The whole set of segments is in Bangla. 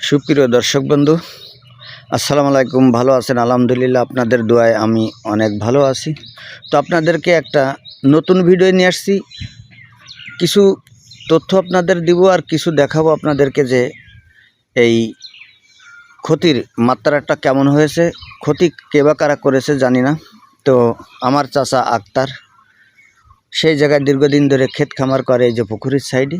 সুপ্রিয় দর্শক বন্ধু, আসসালামু আলাইকুম। ভালো আছেন? আলহামদুলিল্লাহ, আপনাদের দোয়ায় আমি অনেক ভালো আছি। তো আপনাদেরকে একটা নতুন ভিডিও নিয়ে আসছি। কিছু তথ্য আপনাদের দিব আর কিছু দেখাবো আপনাদেরকে যে এই ক্ষতির মাত্রাটা কেমন হয়েছে, ক্ষতি কে বা কারা করেছে জানি না। তো আমার চাচা আক্তার সেই জায়গায় দীর্ঘদিন ধরে ক্ষেত খামার করে, এই যে পুকুরের সাইডে।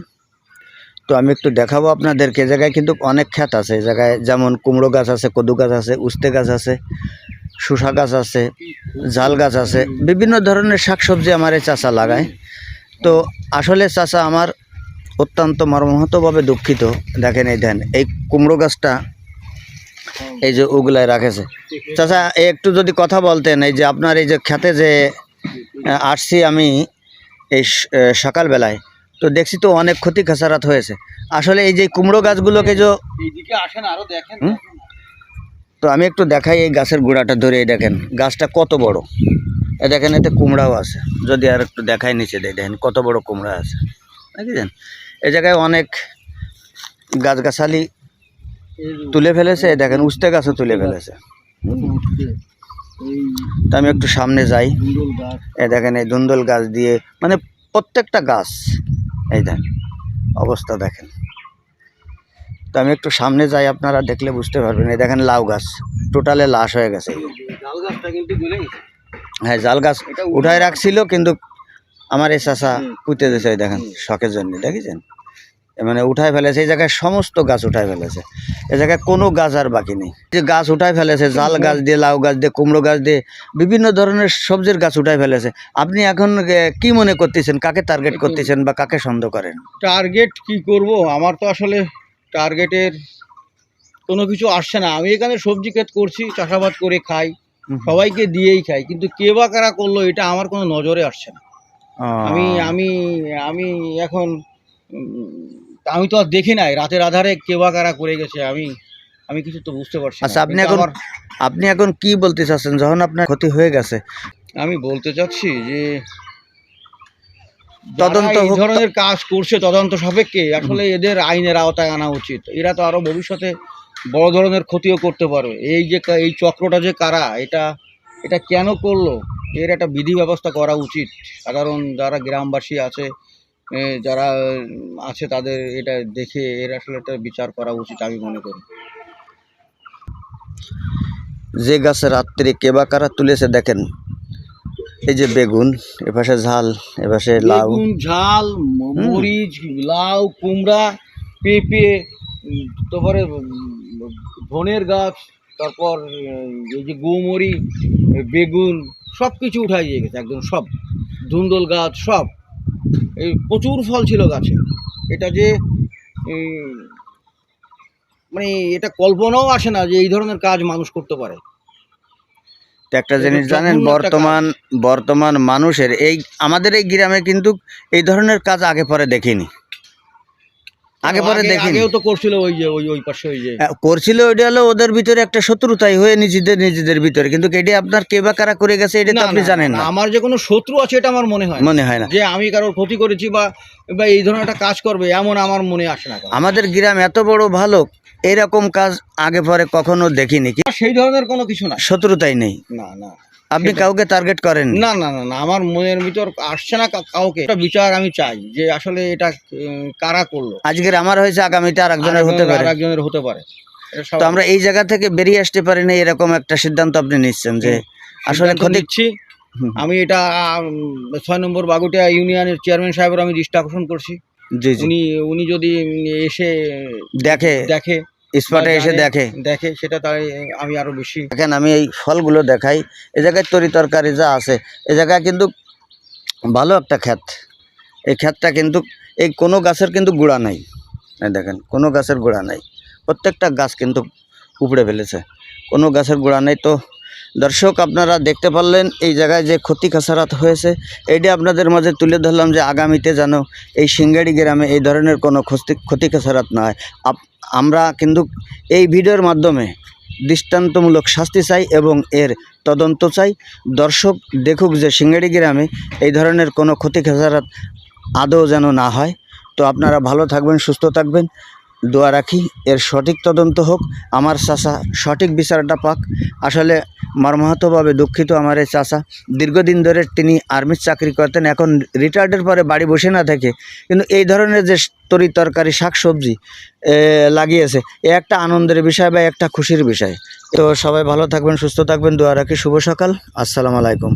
তো আমি একটু দেখাবো আপনাদেরকে। এই জায়গায় কিন্তু অনেক ক্ষেত আছে। এই জায়গায় যেমন কুমড়ো গাছ আছে, কদু গাছ আছে, উস্তে গাছ আছে, শসা গাছ আছে, জাল গাছ আছে, বিভিন্ন ধরনের শাকসবজি আমার এই চাচা লাগায়। তো আসলে চাচা আমার অত্যন্ত মর্মাহতভাবে দুঃখিত। দেখেন, এই দেন এই কুমড়ো গাছটা এই যে ওগুলায় রাখেছে। চাচা একটু যদি কথা বলতেন, এই যে আপনার এই যে খেতে যে আসছি আমি এই সকালবেলায়, তো দেখছি তো অনেক ক্ষতি খাসারাত হয়েছে। আসলে এই যে কুমড়ো গাছগুলোকে যে এইদিকে আসেন আরো দেখেন। তো আমি একটু দেখাই এই গাছের গোড়াটা ধরে। এই দেখেন গাছটা কত বড়। এ দেখেন, এতে কুমড়াও আছে। যদি আর একটু দেখাই নিচে দেখেন কত বড় কুমড়া আছে, দেখেছেন? এই জায়গায় অনেক গাছগাছালি তুলে ফেলেছে। দেখেন উস্তে গাছও তুলে ফেলেছে। তো আমি একটু সামনে যাই। এই দেখেন এই ধুন্দল গাছ দিয়ে, মানে প্রত্যেকটা গাছ এই দেন অবস্থা দেখেন। তো আমি একটু সামনে যাই, আপনারা দেখলে বুঝতে পারবেন। এই দেখেন লাউ গাছ টোটালে লাশ হয়ে গেছে। হ্যাঁ, জাল গাছ উঠায় রাখছিল, কিন্তু আমার এই চাষা পুঁতে দিয়েছে। এই দেখেন শখের জন্য, দেখেছেন? মানে উঠায় ফেলেছে। এই জায়গায় সমস্ত গাছ উঠায় ফেলেছে। এই জায়গায় কোনো গাছ আর বাকি নেই। যে গাছ উঠায় ফেলেছে, জাল গাছ দিয়ে, লাউ গাছ দিয়ে, কুমড়ো গাছ দিয়ে, বিভিন্ন ধরনের সবজির গাছ উঠায় ফেলেছে। আপনি এখন কি মনে করতেছেন? কাকে টার্গেট করতেছেন বা কাকে সন্দেহ করেন? টার্গেট কি করব, আমার তো আসলে টার্গেটের কোনো কিছু আসছে না। আমি এখানে সবজি ক্ষেত করছি, চাষাবাদ করে খাই, সবাইকে দিয়েই খাই, কিন্তু কে বা কারা করলো এটা আমার কোনো নজরে আসছে না। আমি আমি আমি এখন আমি তো আর দেখি নাই রাতের আধারে কে বা কারা করে গেছে। আমি আমি কিছু তো বুঝতে পারছি না। আচ্ছা, আপনি এখন কি বলতে চাচ্ছেন যখন আপনার ক্ষতি হয়ে গেছে? আমি বলতে চাচ্ছি যে তদন্ত এই ধরনের কাজ করছে তদন্ত সাপেক্ষে আসলে এদের আইনের আওতায় আনা উচিত। এরা তো আরো ভবিষ্যতে বড় ধরনের ক্ষতিও করতে পারবে। এই যে এই চক্রটা যে কারা, এটা কেন করলো, এর একটা বিধি ব্যবস্থা করা উচিত। সাধারণ যারা গ্রামবাসী আছে, যারা আছে, তাদের এটা দেখে এর আসলে একটা বিচার করা উচিত আমি মনে করি। যে গাছে রাত্রে কে বা কারা তুলেছে দেখেন। এই যে বেগুন, এপাশে ঝাল, এপাশে লাউ, বেগুন, ঝাল, মরিচ, লাউ, কুমড়া, পেঁপে, তারপরে ধনের গাছ, তারপর এই যে গোমরি, বেগুন, সব কিছু উঠাই দিয়ে গেছে একদম সব। ধুন্দল গাছ সব, এই প্রচুর ফল ছিল গাছে। এটা যে মানে এটা কল্পনাও আসে না যে এই ধরনের কাজ মানুষ করতে পারে। একটা জিনিস জানেন, বর্তমান মানুষের এই আমাদের এই গ্রামে কিন্তু এই ধরনের কাজ আগে পরে দেখিনি। আগেও তো করছিল ওই যে ওই পাশে ওই যে করছিল। ওইটা হলো ওদের ভিতরে একটা শত্রুতাই হয়ে নিজেদের ভিতরে, কিন্তু এটা আপনার কে বা কারা করে গেছে এটা তো আপনি জানেন না। আমার যে কোনো শত্রু আছে এটা আমার মনে হয় না যে আমি কারোর ক্ষতি করেছি বা এই ধরনের একটা কাজ করবে, এমন আমার মনে আসে না। আমাদের গ্রাম এত বড় ভালো, এরকম কাজ আগে পরে কখনো দেখিনি। সেই ধরনের কোনো কিছু না, শত্রুতাই নেই। না না, আপনি কাউকে টার্গেট করেন? না না না না, আমার মনের ভিতর আসছে না কাউকে। একটা বিচার আমি চাই যে আসলে এটা কারা করলো। আজকের আমার হয়েছে, আগামীতে আরেকজনের হতে পারে। তো আমরা এই জায়গা থেকে বেরিয়ে আসতে পারি না, এরকম একটা সিদ্ধান্ত আপনি নিচ্ছেন যে আসলে ক্ষতি। আমি এটা 6 নম্বর বাগুটিয়া ইউনিয়নের চেয়ারম্যান সাহেবের আমি দৃষ্টি আকর্ষণ করছি। উনি যদি এসে দেখে স্পটে এসে দেখে সেটা, তাই আমি আরো বেশি। দেখেন, আমি এই ফলগুলো দেখাই। এ জায়গায় তরি তরকারি যা আছে, এ জায়গায় কিন্তু ভালো একটা ক্ষেত। এই ক্ষেতটা কিন্তু এই কোনো গাছের কিন্তু গোড়া নাই। দেখেন কোনো গাছের গোড়া নাই, প্রত্যেকটা গাছ কিন্তু উপড়ে ফেলেছে, কোনো গাছের গোড়া নেই। তো দর্শক, আপনারা দেখতে পারলেন এই জায়গায় যে ক্ষতি খাসারাত হয়েছে, এইটা আপনাদের মাঝে তুলে ধরলাম যে আগামীতে যেন এই সিঙ্গাড়ি গ্রামে এই ধরনের কোনো ক্ষতি খাসারাত না হয়। আমরা কিন্তু এই ভিডিওর মাধ্যমে দৃষ্টান্তমূলক শাস্তি চাই এবং এর তদন্ত চাই। দর্শক দেখুক যে সিঙ্গাড়ি গ্রামে এই ধরনের কোনো ক্ষতি খাসারাত আদৌ যেন না হয়। তো আপনারা ভালো থাকবেন, সুস্থ থাকবেন। দোয়া রাখি এর সঠিক তদন্ত হোক, আমার চাচা সঠিক বিচারটা পাক। আসলে মর্মাহতভাবে দুঃখিত আমার এই চাচা। দীর্ঘদিন ধরে তিনি আর্মির চাকরি করতেন, এখন রিটায়ার্ডের পরে বাড়ি বসে না থেকে কিন্তু এই ধরনের যে তরি তরকারি শাকসবজি লাগিয়েছে, এ একটা আনন্দের বিষয় বা একটা খুশির বিষয়। তো সবাই ভালো থাকবেন, সুস্থ থাকবেন, দোয়া রাখি। শুভ সকাল, আসসালামু আলাইকুম।